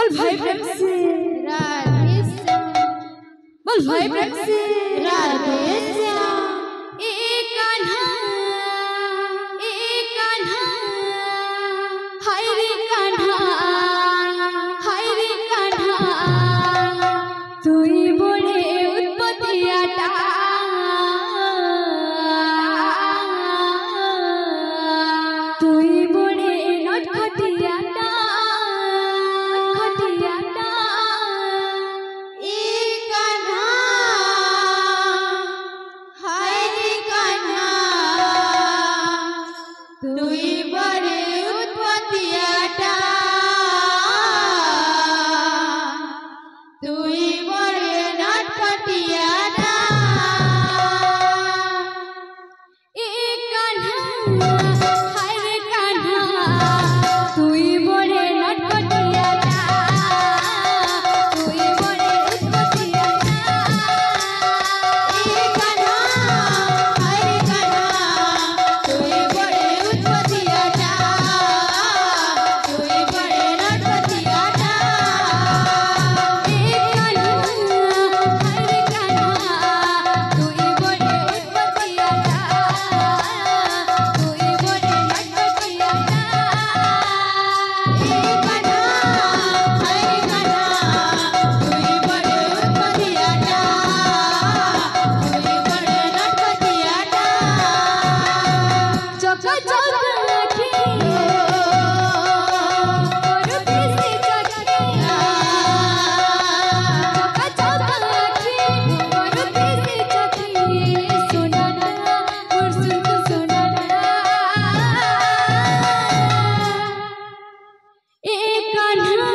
बोल भाई प्रेम से राधे श्याम, बोल भाई प्रेम से राधे श्याम। एक कान्हा हाय रे कान्हा তুই বড়ে উৎপত্তিয়াটা তুই বড়ে নটখটিয়াটা एक कान्हा, हाय रे कान्हा, तुई बड़े उत्पत्तियाटा, तुई बड़े नटखटियाटा। एक कान्हा हाय रे कान्हा তুই বড়ে নটখটিয়াটা তুই বড়ে উৎপত্তিয়াটা एक कान्हा, हाय रे कान्हा, तुई बड़े उत्पत्तियाटा, तुई बड़े नटखटियाटा। एक कान्हा हाय रे कान्हा তুই বড়ে উৎপত্তিয়াটা তুই বড়ে নটখটিয়াটা एक कान्हा, हाय रे कान्हा, तुई बड़े उत्पत्तियाटा, तुई बड़े नटखटियाटा। चका चौक आँखी और किसी चकी चका चौक आँखी और किसी चकी सुनाना और सुन सुनाना एक कान्हा